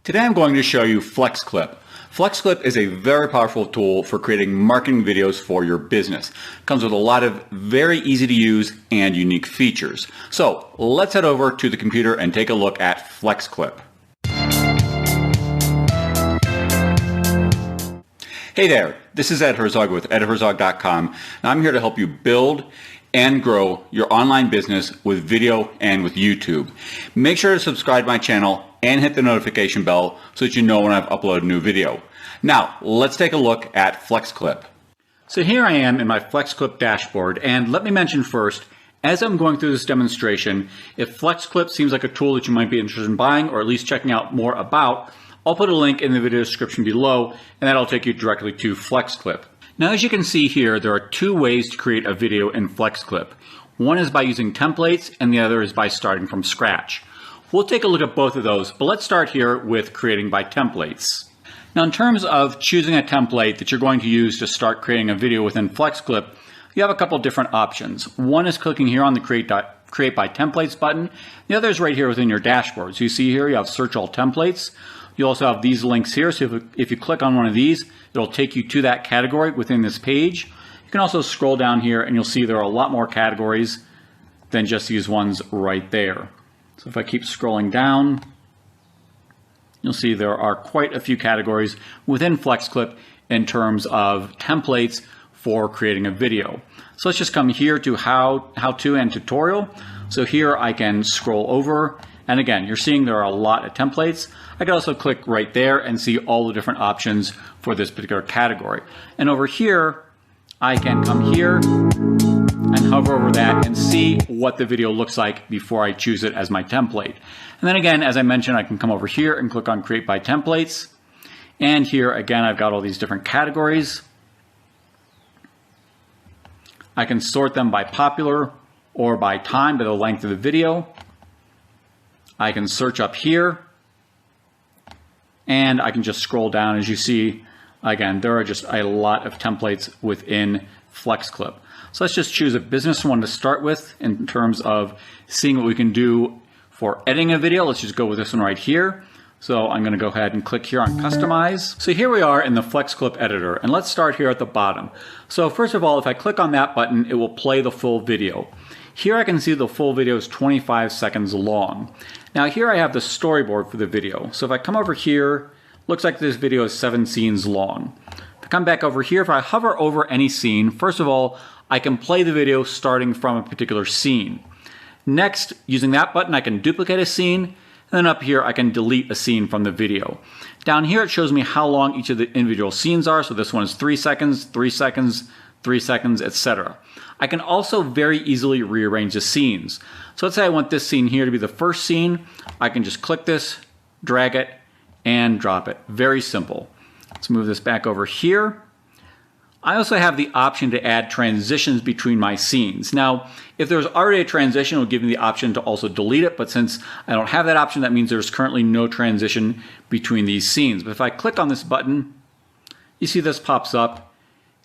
Today I'm going to show you FlexClip. FlexClip is a very powerful tool for creating marketing videos for your business. It comes with a lot of very easy to use and unique features. So let's head over to the computer and take a look at FlexClip. Hey there, this is Ed Herzog with edherzog.com, and I'm here to help you build and grow your online business with video and with YouTube. Make sure to subscribe to my channel and hit the notification bell so that you know when I've uploaded a new video. Now, let's take a look at FlexClip. So here I am in my FlexClip dashboard, and let me mention first, as I'm going through this demonstration, if FlexClip seems like a tool that you might be interested in buying or at least checking out more about, I'll put a link in the video description below, and that'll take you directly to FlexClip. Now, as you can see here, there are two ways to create a video in FlexClip. One is by using templates, and the other is by starting from scratch. We'll take a look at both of those, but let's start here with creating by templates. Now, in terms of choosing a template that you're going to use to start creating a video within FlexClip, you have a couple different options. One is clicking here on the Create by Templates button. The other is right here within your dashboard. So you see here, you have Search All Templates. You also have these links here. So if you click on one of these, it'll take you to that category within this page. You can also scroll down here and you'll see there are a lot more categories than just these ones right there. So if I keep scrolling down, you'll see there are quite a few categories within FlexClip in terms of templates for creating a video. So let's just come here to how to and tutorial. So here I can scroll over, and again, you're seeing there are a lot of templates. I can also click right there and see all the different options for this particular category. And over here, I can come here and hover over that and see what the video looks like before I choose it as my template. And then again, as I mentioned, I can come over here and click on Create by Templates. And here again, I've got all these different categories. I can sort them by popular or by time, by the length of the video. I can search up here, and I can just scroll down. As you see, again, there are just a lot of templates within FlexClip. So let's just choose a business one to start with in terms of seeing what we can do for editing a video. Let's just go with this one right here. So I'm going to go ahead and click here on Customize. So here we are in the FlexClip Editor, and let's start here at the bottom. So first of all, if I click on that button, it will play the full video. Here I can see the full video is 25 seconds long. Now here I have the storyboard for the video. So if I come over here, looks like this video is 7 scenes long. If I come back over here, if I hover over any scene, first of all, I can play the video starting from a particular scene. Next, using that button, I can duplicate a scene, and then up here I can delete a scene from the video. Down here it shows me how long each of the individual scenes are. So this one is 3 seconds, 3 seconds, 3 seconds, etc. I can also very easily rearrange the scenes. So let's say I want this scene here to be the first scene. I can just click this, drag it, and drop it. Very simple. Let's move this back over here. I also have the option to add transitions between my scenes. Now, if there's already a transition, it'll give me the option to also delete it, but since I don't have that option, that means there's currently no transition between these scenes. But if I click on this button, you see this pops up,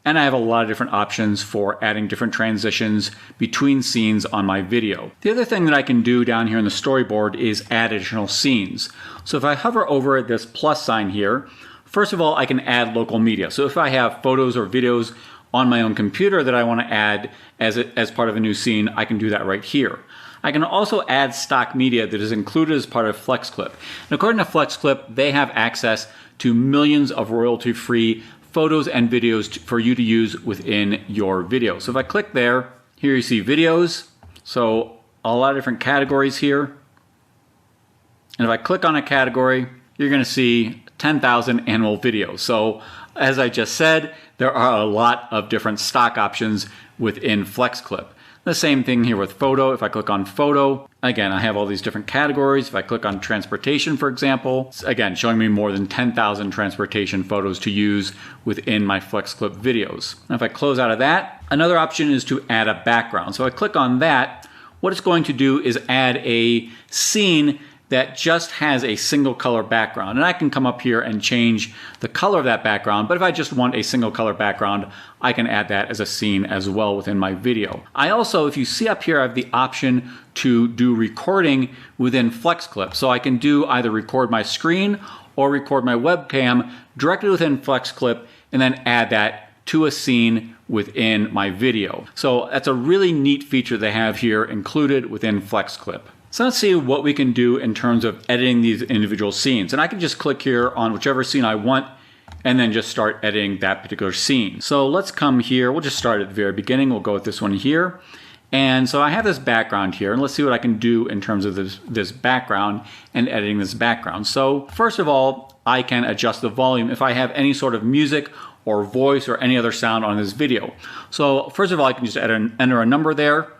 and I have a lot of different options for adding different transitions between scenes on my video. The other thing that I can do down here in the storyboard is add additional scenes. So if I hover over this plus sign here, first of all, I can add local media. So if I have photos or videos on my own computer that I want to add as part of a new scene, I can do that right here. I can also add stock media that is included as part of FlexClip. And according to FlexClip, they have access to millions of royalty-free photos and videos for you to use within your video. So if I click there, here you see videos. So a lot of different categories here. And if I click on a category, you're going to see 10,000 annual videos. So as I just said, there are a lot of different stock options within FlexClip. The same thing here with photo. If I click on photo, again, I have all these different categories. If I click on transportation, for example, it's again showing me more than 10,000 transportation photos to use within my FlexClip videos. Now, if I close out of that, another option is to add a background. So I click on that. What it's going to do is add a scene that just has a single color background. And I can come up here and change the color of that background, but if I just want a single color background, I can add that as a scene as well within my video. I also, if you see up here, I have the option to do recording within FlexClip. So I can do either record my screen or record my webcam directly within FlexClip and then add that to a scene within my video. So that's a really neat feature they have here included within FlexClip. So let's see what we can do in terms of editing these individual scenes. And I can just click here on whichever scene I want and then just start editing that particular scene. So let's come here. We'll just start at the very beginning. We'll go with this one here. And so I have this background here, and let's see what I can do in terms of this background and editing this background. So first of all, I can adjust the volume if I have any sort of music or voice or any other sound on this video. So first of all, I can just enter a number there,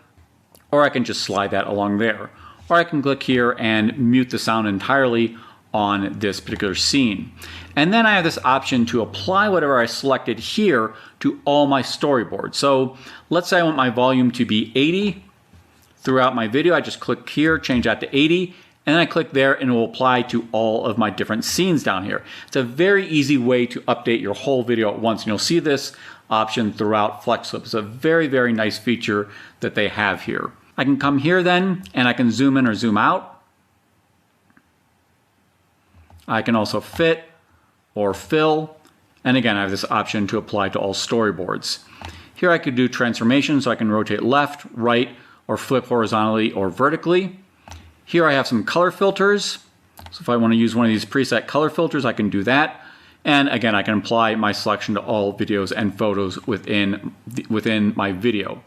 or I can just slide that along there. Or I can click here and mute the sound entirely on this particular scene. And then I have this option to apply whatever I selected here to all my storyboards. So let's say I want my volume to be 80 throughout my video. I just click here, change that to 80, and then I click there and it will apply to all of my different scenes down here. It's a very easy way to update your whole video at once. And you'll see this option throughout FlexClip. It's a very, very nice feature that they have here. I can come here then and I can zoom in or zoom out. I can also fit or fill. And again, I have this option to apply to all storyboards. Here I could do transformation, so I can rotate left, right, or flip horizontally or vertically. Here I have some color filters. So if I want to use one of these preset color filters, I can do that. And again, I can apply my selection to all videos and photos within my video.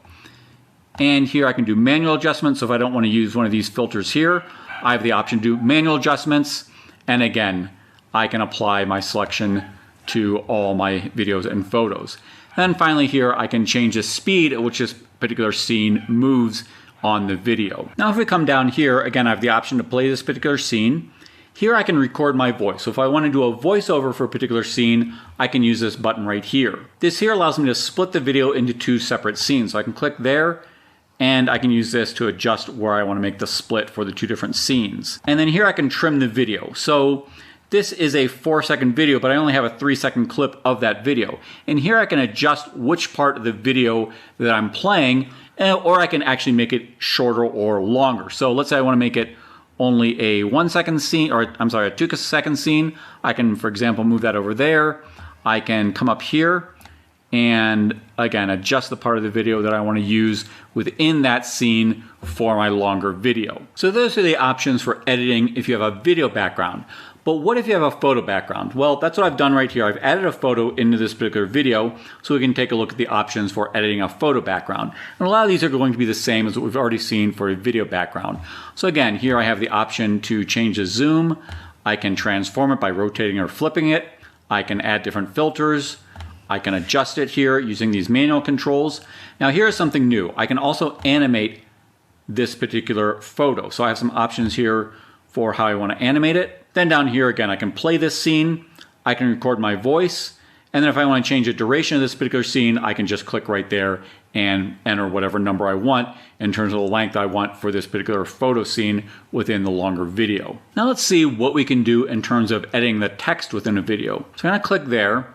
And here I can do manual adjustments. So if I don't want to use one of these filters here, I have the option to do manual adjustments. And again, I can apply my selection to all my videos and photos. And then finally here, I can change the speed at which this particular scene moves on the video. Now if we come down here, again, I have the option to play this particular scene. Here I can record my voice. So if I want to do a voiceover for a particular scene, I can use this button right here. This here allows me to split the video into two separate scenes. So I can click there, and I can use this to adjust where I want to make the split for the two different scenes. And then here I can trim the video. So this is a 4-second video, but I only have a 3-second clip of that video. And here I can adjust which part of the video that I'm playing, or I can actually make it shorter or longer. So let's say I want to make it only a 1-second scene, or I'm sorry, a 2-second scene. I can, for example, move that over there. I can come up here and again, adjust the part of the video that I want to use within that scene for my longer video. So those are the options for editing if you have a video background. But what if you have a photo background? Well, that's what I've done right here. I've added a photo into this particular video so we can take a look at the options for editing a photo background. And a lot of these are going to be the same as what we've already seen for a video background. So again, here I have the option to change the zoom. I can transform it by rotating or flipping it. I can add different filters. I can adjust it here using these manual controls. Now here's something new. I can also animate this particular photo. So I have some options here for how I want to animate it. Then down here again, I can play this scene. I can record my voice. And then if I want to change the duration of this particular scene, I can just click right there and enter whatever number I want in terms of the length I want for this particular photo scene within the longer video. Now let's see what we can do in terms of editing the text within a video. So I'm going to click there.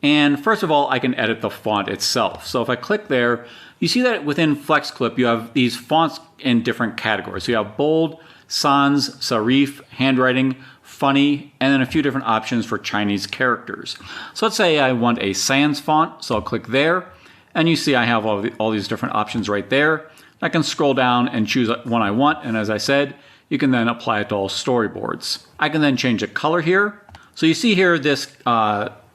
And first of all, I can edit the font itself. So if I click there, you see that within FlexClip, you have these fonts in different categories. So you have bold, sans, serif, handwriting, funny, and then a few different options for Chinese characters. So let's say I want a sans font, so I'll click there, and you see I have all these different options right there. I can scroll down and choose one I want, and as I said, you can then apply it to all storyboards. I can then change the color here. So you see here this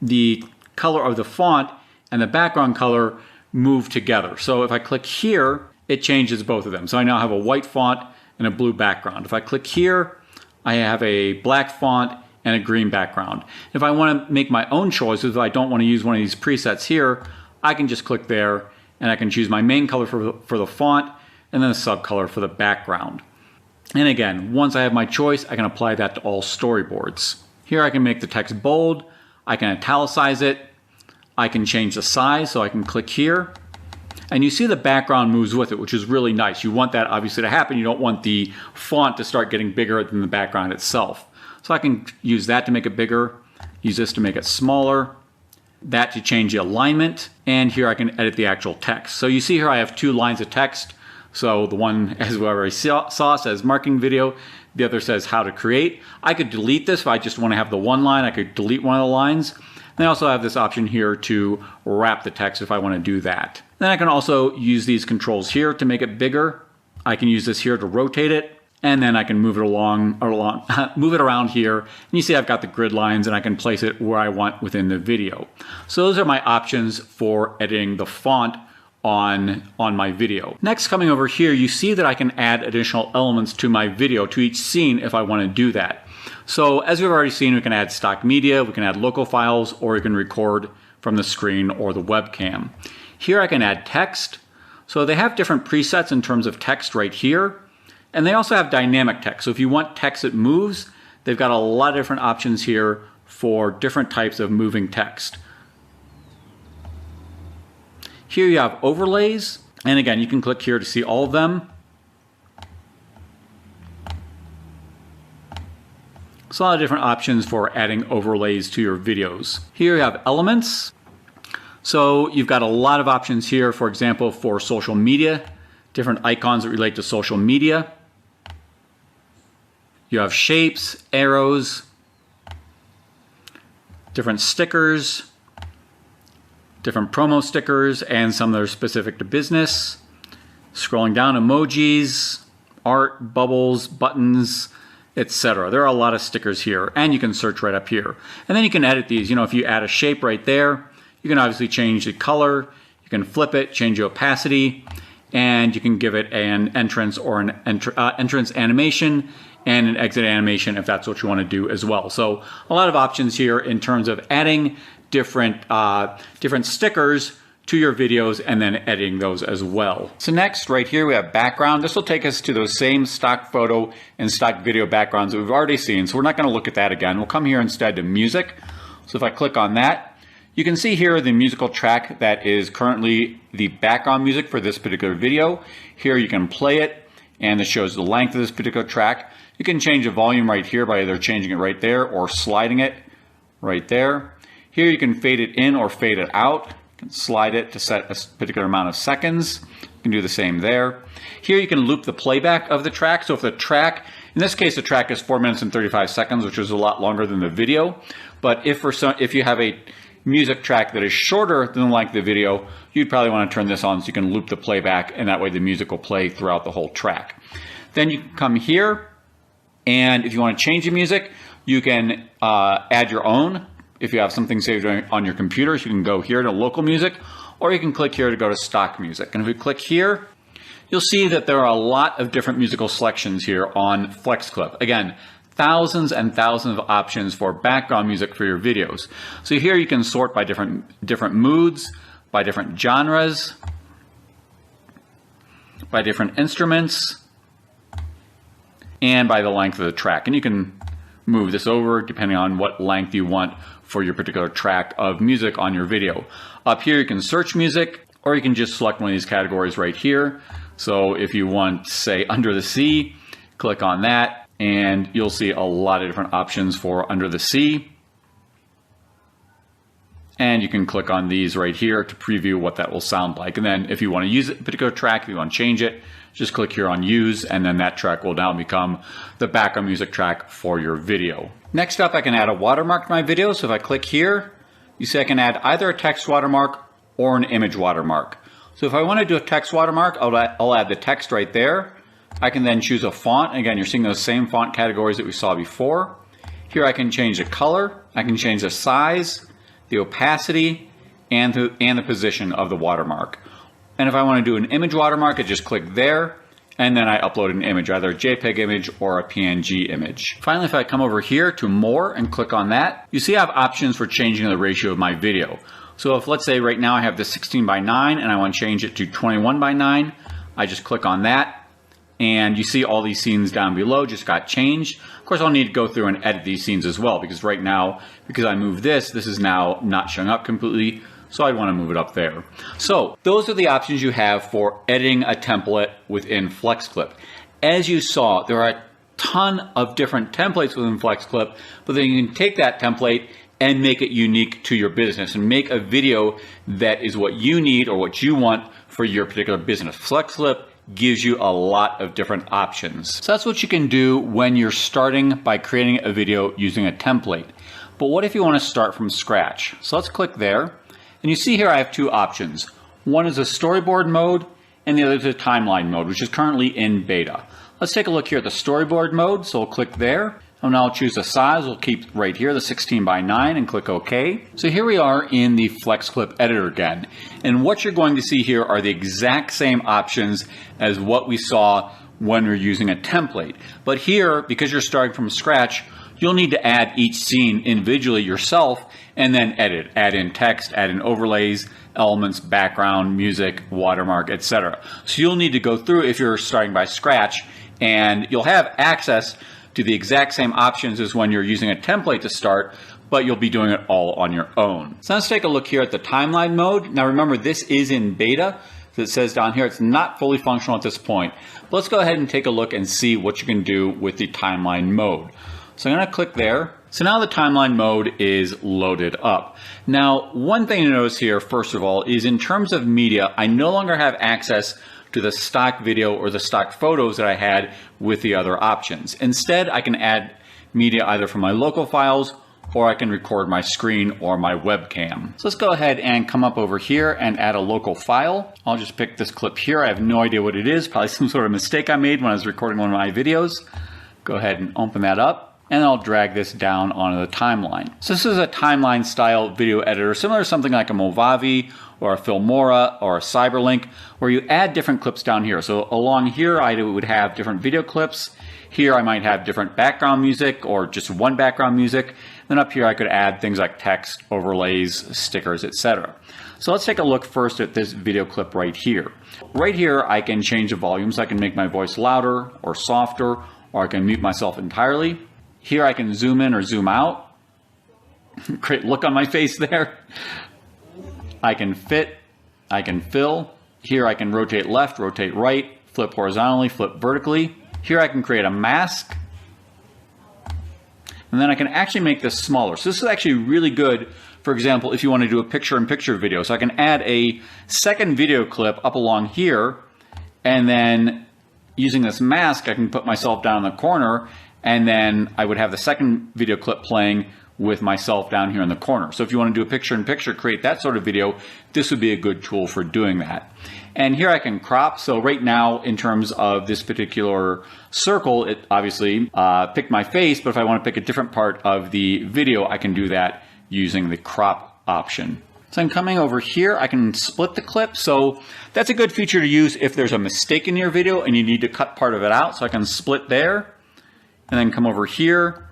the color of the font and the background color move together. So if I click here, it changes both of them. So I now have a white font and a blue background. If I click here, I have a black font and a green background. If I want to make my own choices, if I don't want to use one of these presets here, I can just click there and I can choose my main color for the font and then a subcolor for the background. And again, once I have my choice, I can apply that to all storyboards. Here I can make the text bold, I can italicize it, I can change the size, so I can click here. And you see the background moves with it, which is really nice. You want that obviously to happen. You don't want the font to start getting bigger than the background itself. So I can use that to make it bigger, use this to make it smaller, that to change the alignment, and here I can edit the actual text. So you see here I have two lines of text. So the one, as we already saw, says marketing video. The other says how to create. I could delete this if I just want to have the one line. I could delete one of the lines. And I also have this option here to wrap the text if I want to do that. Then I can also use these controls here to make it bigger. I can use this here to rotate it. And then I can move it move it around here. And you see I've got the grid lines and I can place it where I want within the video. So those are my options for editing the font on my video. Next, coming over here, you see that I can add additional elements to my video, to each scene if I want to do that. So as we've already seen, we can add stock media, we can add local files, or we can record from the screen or the webcam. Here I can add text. So they have different presets in terms of text right here. And they also have dynamic text. So if you want text that moves, they've got a lot of different options here for different types of moving text. Here you have overlays. And again, you can click here to see all of them. So a lot of different options for adding overlays to your videos. Here you have elements. So you've got a lot of options here, for example, for social media, different icons that relate to social media. You have shapes, arrows, different stickers, different promo stickers, and some that are specific to business. Scrolling down, emojis, art, bubbles, buttons, etc. There are a lot of stickers here, and you can search right up here. And then you can edit these. You know, if you add a shape right there, you can obviously change the color, you can flip it, change the opacity, and you can give it an entrance or an entrance animation and an exit animation if that's what you want to do as well. So a lot of options here in terms of adding different stickers to your videos and then editing those as well. So next, right here, we have background. This will take us to those same stock photo and stock video backgrounds that we've already seen. So we're not going to look at that again. We'll come here instead to music. So if I click on that, you can see here the musical track that is currently the background music for this particular video. Here you can play it, and it shows the length of this particular track. You can change the volume right here by either changing it right there or sliding it right there. Here you can fade it in or fade it out. You can slide it to set a particular amount of seconds. You can do the same there. Here you can loop the playback of the track. So if the track, in this case, the track is 4 minutes and 35 seconds, which is a lot longer than the video. But if you have a music track that is shorter than the length of the video, you'd probably want to turn this on so you can loop the playback, and that way the music will play throughout the whole track. Then you can come here, and if you want to change the music, you can add your own. If you have something saved on your computer, so you can go here to local music, or you can click here to go to stock music. And if we click here, you'll see that there are a lot of different musical selections here on FlexClip. Again, thousands and thousands of options for background music for your videos. So here you can sort by different moods, by different genres, by different instruments, and by the length of the track. And you can move this over depending on what length you want for your particular track of music on your video. Up here you can search music, or you can just select one of these categories right here. So if you want, say, Under the Sea, click on that, and you'll see a lot of different options for Under the Sea. And you can click on these right here to preview what that will sound like. And then if you want to use a particular track, if you want to change it, just click here on Use, and then that track will now become the background music track for your video. Next up, I can add a watermark to my video. So if I click here, you see I can add either a text watermark or an image watermark. So if I want to do a text watermark, I'll add the text right there. I can then choose a font. Again, you're seeing those same font categories that we saw before. Here I can change the color, I can change the size, the opacity, and the position of the watermark. And if I want to do an image watermark, I just click there, and then I upload an image, either a JPEG image or a PNG image. Finally, if I come over here to More and click on that, you see I have options for changing the ratio of my video. So if, let's say right now I have this 16:9 and I want to change it to 21:9, I just click on that, and you see all these scenes down below just got changed. Of course, I'll need to go through and edit these scenes as well, because right now, because I moved this is now not showing up completely, so I'd want to move it up there. So those are the options you have for editing a template within FlexClip. As you saw, there are a ton of different templates within FlexClip, but then you can take that template and make it unique to your business and make a video that is what you need or what you want for your particular business. FlexClip gives you a lot of different options. So that's what you can do when you're starting by creating a video using a template. But what if you want to start from scratch? So let's click there. And you see here I have two options. One is a storyboard mode and the other is a timeline mode, which is currently in beta. Let's take a look here at the storyboard mode. So we'll click there. And now I'll choose the size. We'll keep right here, the 16:9, and click OK. So here we are in the FlexClip Editor again. And what you're going to see here are the exact same options as what we saw when we're using a template. But here, because you're starting from scratch, you'll need to add each scene individually yourself and then edit. Add in text, add in overlays, elements, background, music, watermark, etc. So you'll need to go through if you're starting by scratch, and you'll have access to the exact same options as when you're using a template to start, but you'll be doing it all on your own. So let's take a look here at the timeline mode. Now remember, this is in beta. So it says down here it's not fully functional at this point. But let's go ahead and take a look and see what you can do with the timeline mode. So I'm going to click there. So now the timeline mode is loaded up. Now, one thing to notice here, first of all, is in terms of media, I no longer have access to the stock video or the stock photos that I had with the other options. Instead, I can add media either from my local files or I can record my screen or my webcam. So let's go ahead and come up over here and add a local file. I'll just pick this clip here. I have no idea what it is, probably some sort of mistake I made when I was recording one of my videos. Go ahead and open that up. And I'll drag this down onto the timeline. So this is a timeline style video editor, similar to something like a Movavi or a Filmora or a Cyberlink, where you add different clips down here. So along here, I would have different video clips. Here I might have different background music or just one background music. Then up here I could add things like text, overlays, stickers, etc. So let's take a look first at this video clip right here. Right here I can change the volume, so I can make my voice louder or softer, or I can mute myself entirely. Here I can zoom in or zoom out. Great look on my face there. I can fit, I can fill. Here I can rotate left, rotate right, flip horizontally, flip vertically. Here I can create a mask. And then I can actually make this smaller. So this is actually really good, for example, if you want to do a picture-in-picture video. So I can add a second video clip up along here, and then using this mask, I can put myself down in the corner, and then I would have the second video clip playing with myself down here in the corner. So if you want to do a picture-in-picture, create that sort of video, this would be a good tool for doing that. And here I can crop. So right now, in terms of this particular circle, it obviously picked my face, but if I want to pick a different part of the video, I can do that using the crop option. So I'm coming over here, I can split the clip. So that's a good feature to use if there's a mistake in your video and you need to cut part of it out. So I can split there, and then come over here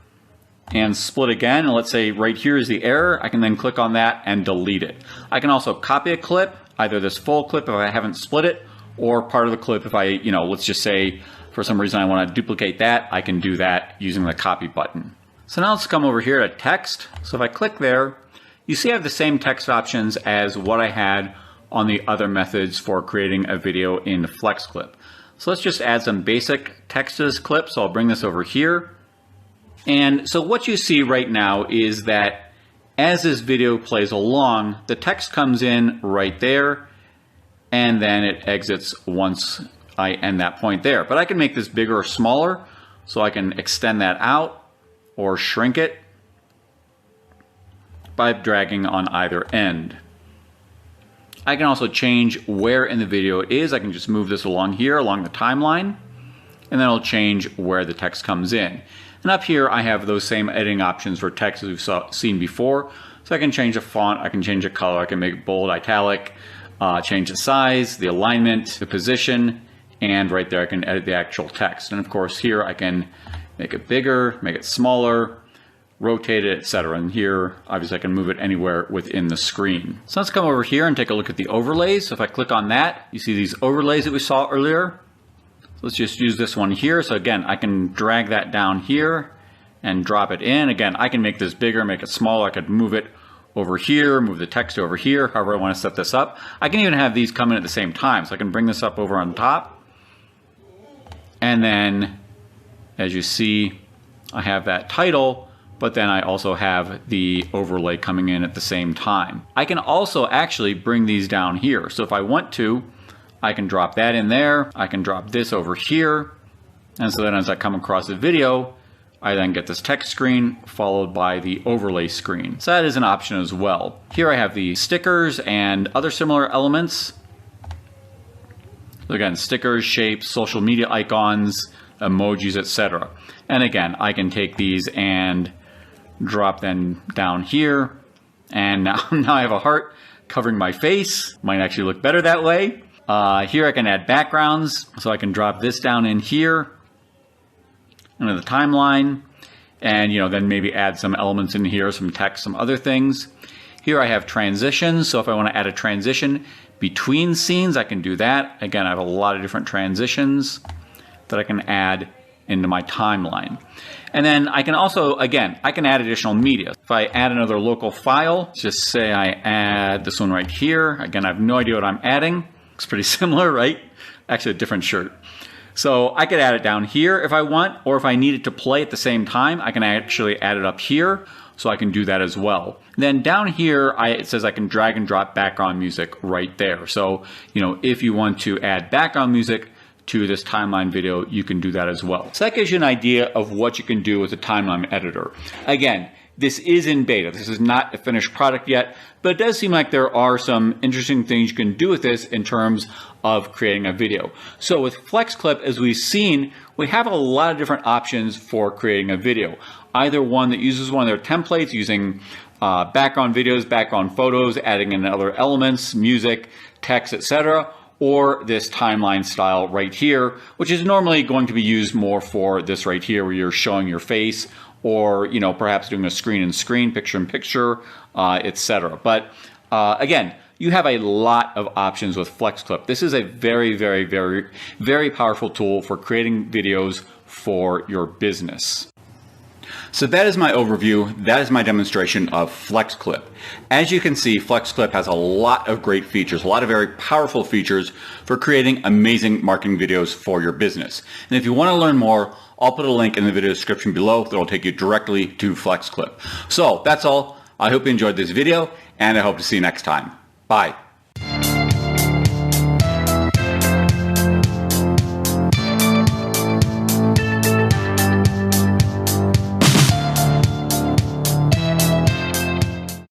and split again. And let's say right here is the error. I can then click on that and delete it. I can also copy a clip, either this full clip if I haven't split it, or part of the clip if I, let's just say for some reason I want to duplicate that, I can do that using the copy button. So now let's come over here to text. So if I click there, you see I have the same text options as what I had on the other methods for creating a video in FlexClip. So let's just add some basic text to this clip. So I'll bring this over here. And so what you see right now is that as this video plays along, the text comes in right there, and then it exits once I end that point there. But I can make this bigger or smaller, so I can extend that out or shrink it by dragging on either end. I can also change where in the video it is. I can just move this along here, along the timeline, and then I'll change where the text comes in. And up here, I have those same editing options for text as we've seen before. So I can change the font, I can change the color, I can make it bold, italic, change the size, the alignment, the position, and right there I can edit the actual text. And of course here I can make it bigger, make it smaller, rotate it, etc. And here, obviously I can move it anywhere within the screen. So let's come over here and take a look at the overlays. So if I click on that, you see these overlays that we saw earlier. Let's just use this one here. So again, I can drag that down here and drop it in. Again, I can make this bigger, make it smaller. I could move it over here, move the text over here, however I want to set this up. I can even have these come in at the same time. So I can bring this up over on top. And then, as you see, I have that title, but then I also have the overlay coming in at the same time. I can also actually bring these down here. So if I want to, I can drop that in there. I can drop this over here. And so then as I come across the video, I then get this text screen followed by the overlay screen. So that is an option as well. Here I have the stickers and other similar elements. So again, stickers, shapes, social media icons, emojis, etc. And again, I can take these and drop them down here. And now I have a heart covering my face. Might actually look better that way. Here I can add backgrounds. So I can drop this down in here into the timeline, and then maybe add some elements in here, some text, some other things. Here I have transitions, so if I want to add a transition between scenes, I can do that. Again, I have a lot of different transitions that I can add into my timeline. And then I can also, again, I can add additional media. If I add another local file, let's just say I add this one right here. Again, I have no idea what I'm adding. It's pretty similar, right? Actually a different shirt. So I could add it down here if I want, or if I need it to play at the same time, I can actually add it up here. So I can do that as well. Then down here, it says I can drag and drop background music right there. So, if you want to add background music to this timeline video, you can do that as well. So that gives you an idea of what you can do with the timeline editor. Again, this is in beta. This is not a finished product yet, but it does seem like there are some interesting things you can do with this in terms of creating a video. So with FlexClip, as we've seen, we have a lot of different options for creating a video. Either one that uses one of their templates using background videos, background photos, adding in other elements, music, text, etc., or this timeline style right here, which is normally going to be used more for this right here where you're showing your face, or perhaps doing a screen-in-screen, picture-in-picture, etc. But again, you have a lot of options with FlexClip. This is a very, very, very, very powerful tool for creating videos for your business. So that is my overview. That is my demonstration of FlexClip. As you can see, FlexClip has a lot of great features, a lot of very powerful features for creating amazing marketing videos for your business. And if you want to learn more, I'll put a link in the video description below that will take you directly to FlexClip. So that's all. I hope you enjoyed this video, and I hope to see you next time. Bye.